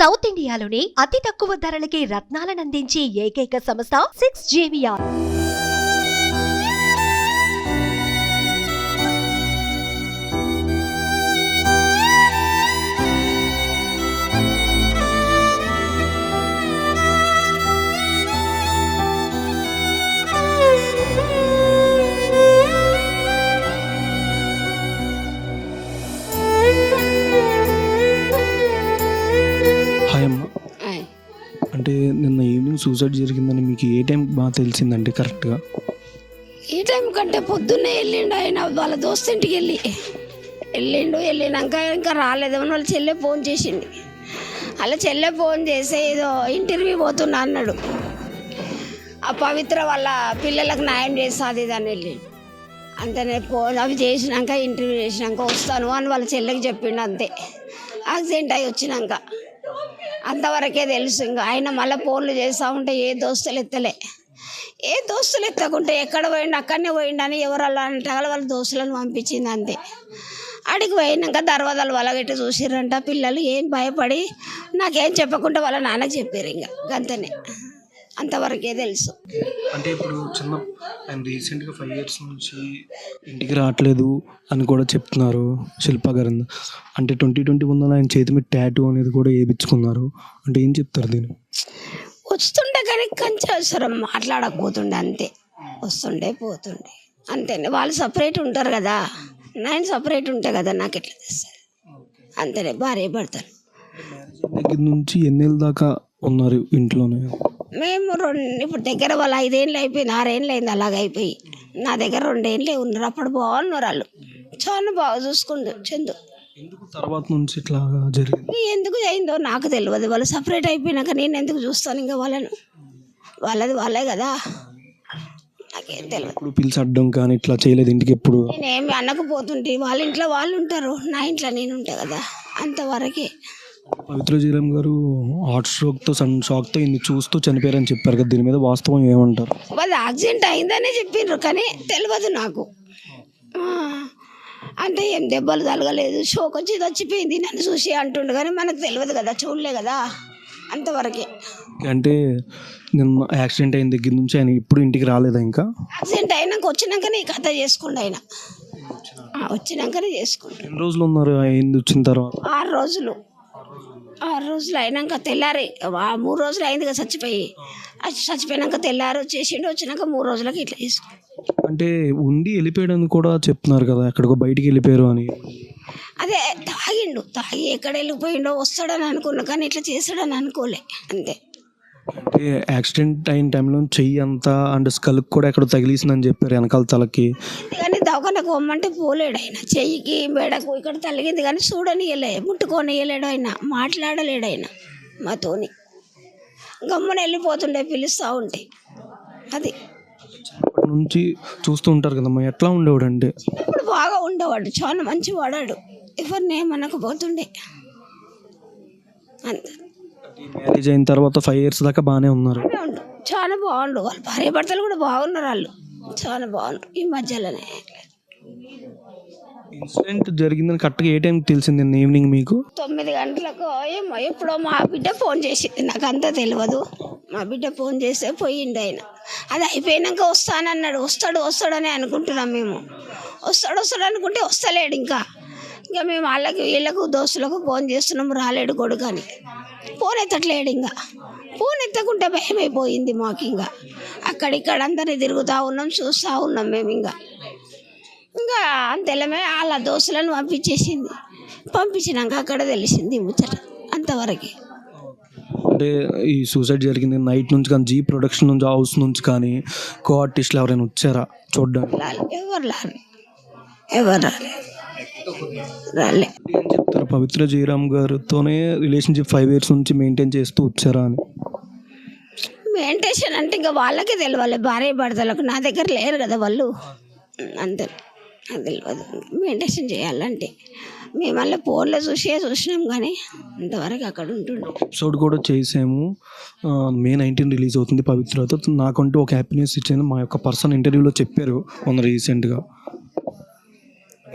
South ఇండియాలోని అతి తక్కువ ధరలకి రత్నాలనందించే ఏకైక సంస్థ 6JVR. హాయ్ అమ్మ. ఆయ్. అంటే నిన్న ఈవినింగ్ సూసైడ్ జరిగిందని మీకు ఏ టైం బాగా తెలిసిందంటే కరెక్ట్గా? ఈ టైం కంటే పొద్దున్నే వెళ్ళిండు ఆయన వాళ్ళ దోస్తు ఇంటికి వెళ్ళినాక ఇంకా రాలేదేమో వాళ్ళ చెల్లె ఫోన్ చేసింది. వాళ్ళ చెల్లె ఫోన్ చేసి ఏదో ఇంటర్వ్యూ పోతున్నా అన్నాడు. ఆ పవిత్ర వాళ్ళ పిల్లలకు న్యాయం చేస్తుంది అని వెళ్ళిండు. అంతనే ఫోన్ అవి చేసినాక ఇంటర్వ్యూ చేసినాక వస్తాను అని వాళ్ళ చెల్లెకి చెప్పిండు. అంతే యాక్సిడెంట్ అయి వచ్చినాక అంతవరకే తెలుసు. ఇంకా ఆయన మళ్ళీ ఫోన్లు చేస్తూ ఉంటే ఏ దోస్తులు ఎత్తకుంటే ఎక్కడ పోయిండు అక్కడనే పోయిండని ఎవరల్లా అంటే వాళ్ళ దోస్తులను పంపించింది. అంతే అడిగి పోయినాక దర్వాజాలు వలగట్టి చూసిర్రంట పిల్లలు. ఏం భయపడి నాకేం చెప్పకుండా వాళ్ళ నాన్నకి చెప్పారు. ఇంకా గంతనే అంతవరకే తెలుసు. అంటే ఇప్పుడు ఆయన రీసెంట్గా 5 years నుంచి ఇంటికి రావట్లేదు అని కూడా చెప్తున్నారు శిల్ప గారు. అంటే 2021 ఆయన చేతి మీద టాటూ అనేది కూడా వేయించుకున్నారు. అంటే ఏం చెప్తారు దీన్ని? వస్తుండే కానీ కొంచెం అవసరం మాట్లాడకపోతుండే. అంతే వస్తుండే పోతుండే అంతేనే. వాళ్ళు సపరేట్ ఉంటారు కదా, నేను సపరేట్ ఉంటా కదా, నాకు ఎట్లా తెస్తారు అంతేనే. భార్య భర్తలు దగ్గర నుంచి ఎన్నేళ్ళ దాకా ఉన్నారు ఇంట్లోనే? మేము ఇప్పుడు దగ్గర వాళ్ళు 5 ఏళ్ళు అయిపోయింది, 6 ఏళ్ళు అయింది అలాగైపోయి. నా దగ్గర 2 ఏళ్ళే ఉన్నారు. అప్పుడు బాగున్నారు వాళ్ళు, చాలా బాగా చూసుకుండు చందు. ఎందుకు తర్వాత నుంచి ఇట్లా జరిగింది? ఎందుకు అయిందో నాకు తెలియదు. వాళ్ళు సపరేట్ అయిపోయినాక నేను ఎందుకు చూస్తాను ఇంకా వాళ్ళను? వాళ్ళే కదా, నాకేం తెలియదు. ఇప్పుడు పిలిచడ్డం కానీ ఇట్లా చేయలేదు ఇంటికి ఎప్పుడు? నేనేమి అనకపోతుంటే వాళ్ళ ఇంట్లో వాళ్ళు ఉంటారు, నా ఇంట్లో నేను ఉంటా కదా, అంతవరకే. పవిత్ర జీరం గారు హార్ట్ స్ట్రోక్తో షాక్తో ఇన్ని చూస్తూ చనిపోయారని చెప్పారు కదా, దీని మీద వాస్తవం ఏమంటారు? వాళ్ళు యాక్సిడెంట్ అయిందనే చెప్పిండ్రు కానీ తెలియదు నాకు. అంటే ఏం దెబ్బలు తలగలేదు, షోక్ వచ్చి చచ్చిపోయింది నన్ను చూసి అంటుండు కానీ మనకు తెలియదు కదా, చూడలే కదా, అంతవరకే. అంటే నిన్న యాక్సిడెంట్ అయిన దగ్గర నుంచి ఆయన ఇప్పుడు ఇంటికి రాలేదా? ఇంకా యాక్సిడెంట్ అయినాక వచ్చినాకనే ఈ కథ చేసుకుండు ఆయన. వచ్చినాకనే చేసుకుంటాడు. ఎన్ని రోజులు ఉన్నారు అయింది వచ్చిన తర్వాత? 6 రోజులు. 6 రోజులు అయినాక తెల్లారి 3 రోజులు అయింది కదా చచ్చిపోయినాక తెల్లారి వచ్చేసిండు. వచ్చినాక 3 రోజులకి ఇట్లా తీసుకుంటాడు. అంటే ఉండి వెళ్ళిపోయాడని కూడా చెప్తున్నారు కదా, ఎక్కడికో బయటికి వెళ్ళిపోయారు అని. అదే తాగి ఎక్కడ వెళ్ళిపోయిండో వస్తాడని అనుకున్నా కానీ ఇట్లా చేస్తాడని అనుకోలే. అంతే. అంటే యాక్సిడెంట్ అయిన టైంలో చెయ్యి అంతా అండ్ స్కల్కి కూడా ఎక్కడ తగిలిసిందని చెప్పారు, వెనకాల తలకి. కానీ దవాఖానకు పోమ్మంటే పోలేడు ఆయన. చెయ్యికి మెడకు ఇక్కడ తలిగింది కానీ చూడనియలే, ముట్టుకోనియలేడు ఆయన, మాట్లాడలేడు ఆయన మాతోని. గమ్మున వెళ్ళిపోతుండే పిలుస్తూ ఉంటే. అది అప్పటి నుంచి చూస్తూ ఉంటారు కదమ్మా, ఎట్లా ఉండేవాడు అంటే? ఇప్పుడు బాగా ఉండేవాడు, చాలా మంచి వాడాడు, ఎవరిని ఏమనకపోతుండే. అంతే. మ్యారేజ్ అయిన తర్వాత 5 years దాకా బాగానే ఉన్నారు. చాలా బాగుండు. వాళ్ళ భార్య భర్తలు కూడా బాగున్నారు, వాళ్ళు చాలా బాగుండ్రు. ఈ మధ్యలోనే ఇన్సిడెంట్ జరిగిందని కరెక్ట్గా ఏ టైంకి తెలిసింది? ఈవినింగ్ మీకు 9 గంటలకు ఏమో ఎప్పుడో మా బిడ్డ ఫోన్ చేసింది, నాకు అంతా తెలియదు. మా బిడ్డ ఫోన్ చేస్తే పోయిండు ఆయన. అది అయిపోయినాక వస్తానన్నాడు. వస్తాడని అనుకుంటున్నాం మేము. వస్తాడు అనుకుంటే వస్తలేడు. ఇంకా మేము వీళ్ళకు దోస్తులకు ఫోన్ చేస్తున్నాము, రాలేడు కొడుకు అని. ఫోన్ ఎత్తట్లేడు. ఇంకా ఫోన్ ఎత్తకుంటే భయం అయిపోయింది మాకు. ఇంకా అక్కడిక్కడ అందరినీ తిరుగుతూ ఉన్నాం, చూస్తూ ఉన్నాం మేము. ఇంకా అంతేలమే వాళ్ళ దోస్తులను పంపించినాక అక్కడ తెలిసింది ముచ్చట, అంతవరకే. అంటే ఈ సూసైడ్ జరిగింది నైట్ నుంచి కానీ జీ ప్రొడక్షన్ నుంచి హౌస్ నుంచి కానీ కో ఆర్టిస్టులు ఎవరైనా వచ్చారా చూడడానికి? ఎవరు రాలే. ఏం చెప్తారు? పవిత్ర జయరామ్ గారితోనే రిలేషన్షిప్ 5 years నుంచి మెయింటైన్ చేస్తూ వచ్చారా అని? మెయింటైన్ అంటే ఇంకా వాళ్ళకే తెలియాలి, భార్య భర్తలకు. నా దగ్గర లేరు కదా వాళ్ళు, అంతే. నాకు తెలియదు మెయింటైన్ చేయాలంటే. మేము మళ్ళీ ఫోన్లో చూసినాం కానీ అంతవరకు అక్కడ ఉంటుండే. ఎపిసోడ్ కూడా చేసాము, May 19 రిలీజ్ అవుతుంది పవిత్రతో. నాకంటూ ఒక హ్యాపీనెస్ ఇచ్చింది మా యొక్క పర్సన్ ఇంటర్వ్యూలో చెప్పారు మొన్న రీసెంట్గా.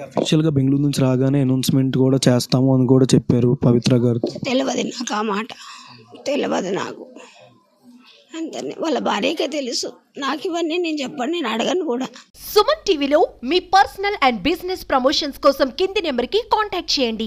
అఫీషియల్గా బెంగళూరు నుంచి రాగానే అనౌన్స్మెంట్ కూడా చేస్తాము అని కూడా చెప్పారు పవిత్ర గారు. తెలియదు నాకు ఆ మాట, తెలియదు నాకు. అంతనే వాళ్ళ భార్యకే తెలుసు. నాకు ఇవన్నీ నేను చెప్పండి, నేను అడగను కూడా. సుమన్ టీవీలో మీ పర్సనల్ అండ్ బిజినెస్ ప్రమోషన్స్ కోసం కింది నెంబర్కి కాంటాక్ట్ చేయండి.